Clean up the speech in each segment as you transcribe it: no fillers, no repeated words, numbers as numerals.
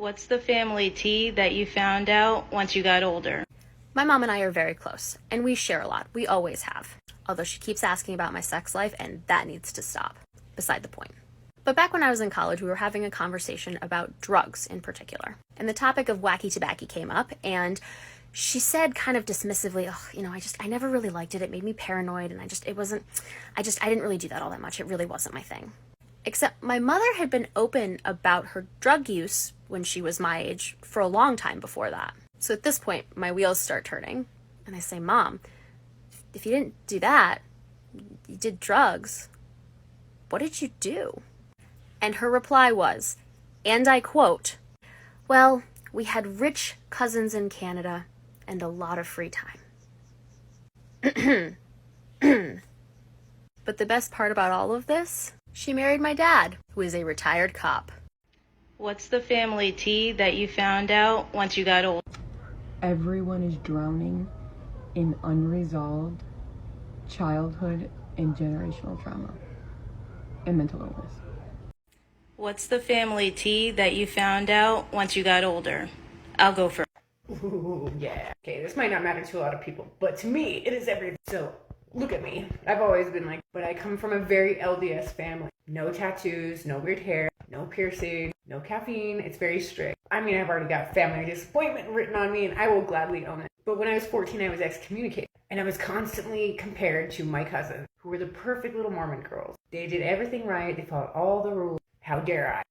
What's the family tea that you found out once you got older? My mom and I are very close, and we share a lot. We always have. Although she keeps asking about my sex life, and that needs to stop. Beside the point. But back when I was in college, we were having a conversation about drugs in particular. And the topic of wacky tobacco came up, and she said kind of dismissively, oh, I never really liked it. It made me paranoid, and I didn't really do that all that much. It really wasn't my thing. Except my mother had been open about her drug use when she was my age for a long time before that. So at this point, my wheels start turning, and I say, Mom, if you didn't do that, you did drugs. What did you do? And her reply was, and I quote, well, we had rich cousins in Canada and a lot of free time. But the best part about all of this, she married my dad, who is a retired cop. What's the family tea that you found out once you got older? Everyone is drowning in unresolved childhood and generational trauma and mental illness. What's the family tea that you found out once you got older? I'll go first. Ooh, yeah. Okay, this might not matter to a lot of people, but to me, it is everything. So, look at me. I've always been like, but I come from a very LDS family. No tattoos, no weird hair, no piercing, no caffeine. It's very strict. I mean, I've already got family disappointment written on me, and I will gladly own it. But when I was 14, I was excommunicated, and I was constantly compared to my cousins, who were the perfect little Mormon girls. They did everything right. They followed all the rules. How dare I?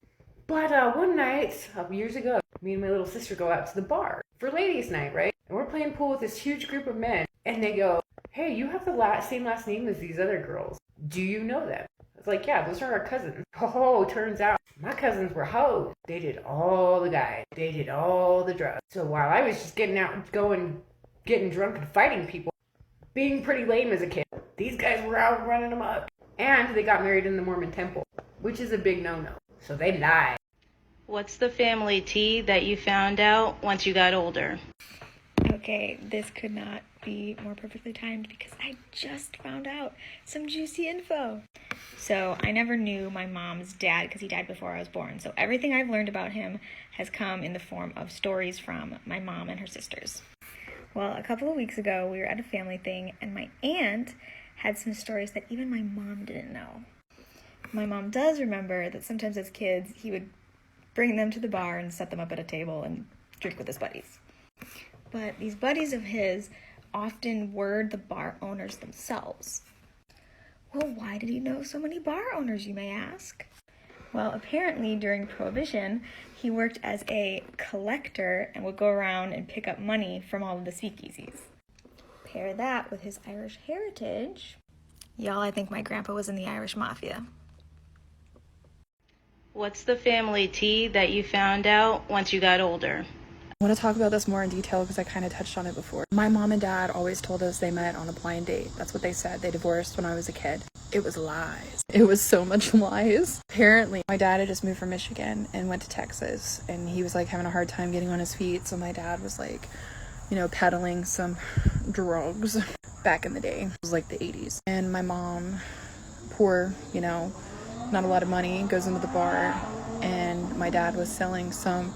But one night, years ago, me and my little sister go out to the bar for ladies' night, right? And we're playing pool with this huge group of men. And they go, hey, you have the same last name as these other girls. Do you know them? I was like, yeah, those are our cousins. Oh, turns out my cousins were hoes. They did all the guys. They did all the drugs. So while I was just getting out, getting drunk and fighting people, being pretty lame as a kid, these guys were out running them up. And they got married in the Mormon temple, which is a big no-no. So they lied. What's the family tea that you found out once you got older? Okay, this could not be more perfectly timed because I just found out some juicy info. So I never knew my mom's dad because he died before I was born. So everything I've learned about him has come in the form of stories from my mom and her sisters. Well, a couple of weeks ago, we were at a family thing and my aunt had some stories that even my mom didn't know. My mom does remember that sometimes as kids, he would bring them to the bar and set them up at a table and drink with his buddies. But these buddies of his often were the bar owners themselves. Well, why did he know so many bar owners, you may ask? Well, apparently during Prohibition, he worked as a collector and would go around and pick up money from all of the speakeasies. Pair that with his Irish heritage. Y'all, I think my grandpa was in the Irish Mafia. What's the family tea that you found out once you got older? I want to talk about this more in detail because I kind of touched on it before. My mom and dad always told us they met on a blind date. That's what they said. They divorced when I was a kid. It was lies. It was so much lies. Apparently, my dad had just moved from Michigan and went to Texas, and he was like having a hard time getting on his feet. So my dad was like, peddling some drugs back in the day. It was like the 80s. And my mom, poor, not a lot of money, goes into the bar, and my dad was selling some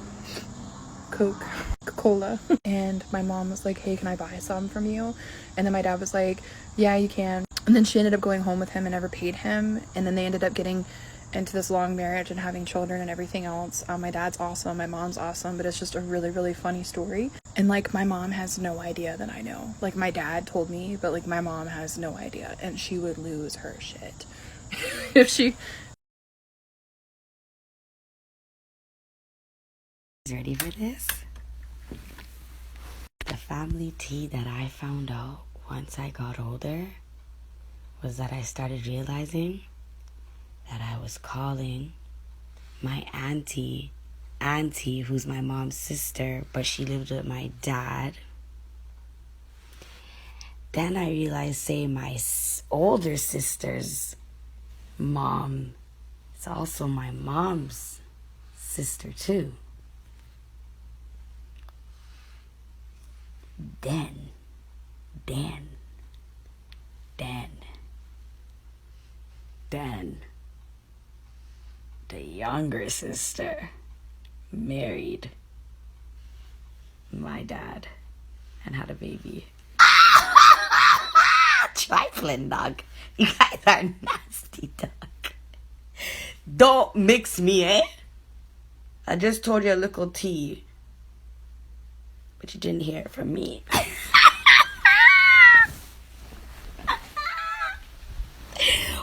Coca-Cola, and my mom was like, hey, can I buy some from you? And then my dad was like, yeah, you can. And then she ended up going home with him and never paid him, and then they ended up getting into this long marriage and having children and everything else. My dad's awesome, my mom's awesome, but it's just a really, really funny story. And my mom has no idea that I know. My dad told me, but my mom has no idea, and she would lose her shit if she... Ready for this? The family tea that I found out once I got older was that I started realizing that I was calling my auntie, who's my mom's sister, but she lived with my dad. Then I realized, say, my older sister's mom is also my mom's sister too. Then, the younger sister married my dad and had a baby. Trifling, dog. You guys are nasty, dog. Don't mix me, eh? I just told you a little tea, but you didn't hear it from me.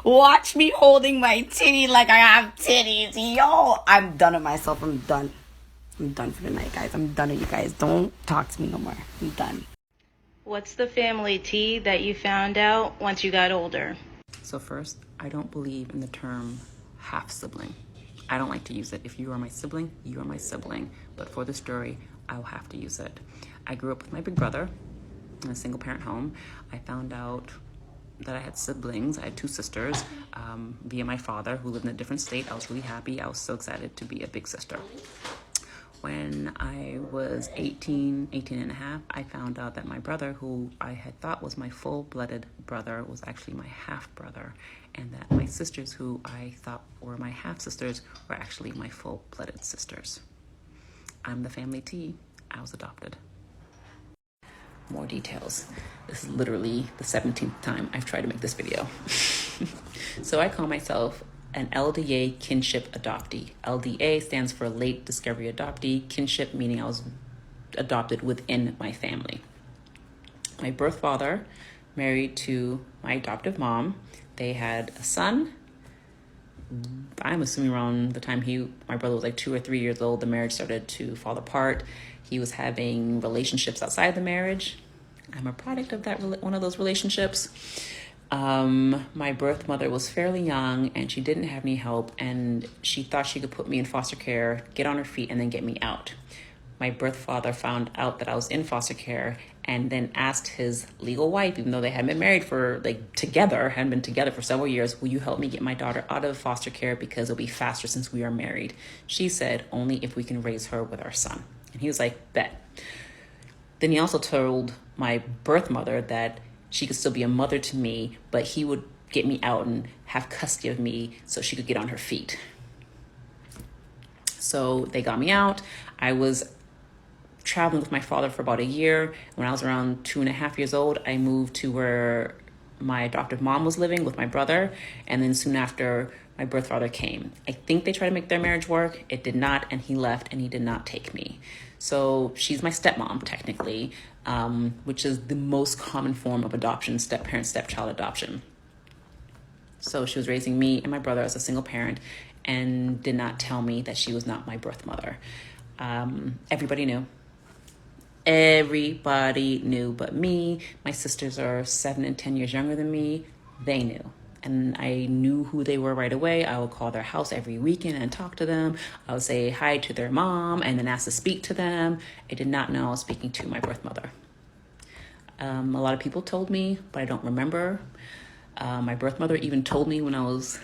Watch me holding my titty like I have titties. Yo, I'm done with myself. I'm done. I'm done for the night, guys. I'm done with you guys. Don't talk to me no more. I'm done. What's the family tea that you found out once you got older? So first, I don't believe in the term half-sibling. I don't like to use it. If you are my sibling, you are my sibling. But for the story, I will have to use it. I grew up with my big brother in a single-parent home. I found out that I had siblings. I had two sisters via my father, who lived in a different state. I was really happy. I was so excited to be a big sister. When I was 18 and a half, I found out that my brother, who I had thought was my full-blooded brother, was actually my half-brother, and that my sisters, who I thought were my half-sisters, were actually my full-blooded sisters. I'm the family T. I was adopted. More details. This is literally the 17th time I've tried to make this video. So I call myself an LDA kinship adoptee. LDA stands for late discovery adoptee. Kinship meaning I was adopted within my family. My birth father married to my adoptive mom. They had a son. I'm assuming around the time my brother was like 2 or 3 years old, the marriage started to fall apart. He was having relationships outside the marriage. I'm a product of one of those relationships. My birth mother was fairly young and she didn't have any help, and she thought she could put me in foster care, get on her feet, and then get me out. My birth father found out that I was in foster care and then asked his legal wife, even though they hadn't been married hadn't been together for several years, will you help me get my daughter out of foster care because it'll be faster since we are married? She said, only if we can raise her with our son. And he was like, bet. Then he also told my birth mother that she could still be a mother to me, but he would get me out and have custody of me so she could get on her feet. So they got me out. I was traveling with my father for about a year. When I was around 2.5 years old, I moved to where my adoptive mom was living with my brother. And then soon after, my birth father came. I think they tried to make their marriage work. It did not, and he left, and he did not take me. So she's my stepmom, technically, which is the most common form of adoption, step-parent, stepchild adoption. So she was raising me and my brother as a single parent and did not tell me that she was not my birth mother. Everybody knew. Everybody knew but me. My sisters are 7 and 10 years younger than me. They knew. And I knew who they were right away. I would call their house every weekend and talk to them. I would say hi to their mom and then ask to speak to them. I did not know I was speaking to my birth mother. A lot of people told me, but I don't remember. My birth mother even told me when I was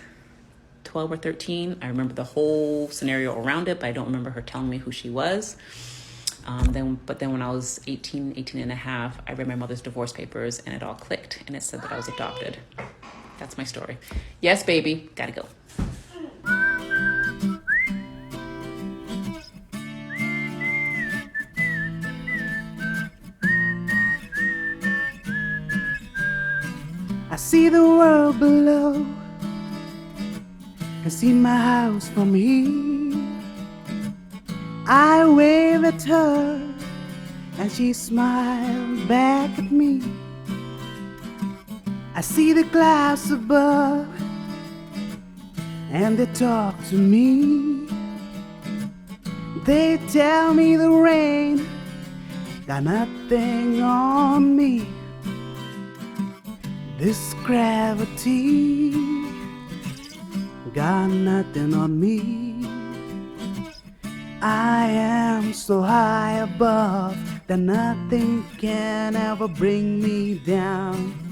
12 or 13. I remember the whole scenario around it, but I don't remember her telling me who she was. But then when I was 18 and a half, I read my mother's divorce papers and it all clicked and it said that I was adopted. That's my story. Yes, baby, gotta go. I see the world below. I see my house from here. I wave at her and she smiles back at me. I see the clouds above and they talk to me. They tell me the rain got nothing on me. This gravity got nothing on me. I am so high above that nothing can ever bring me down.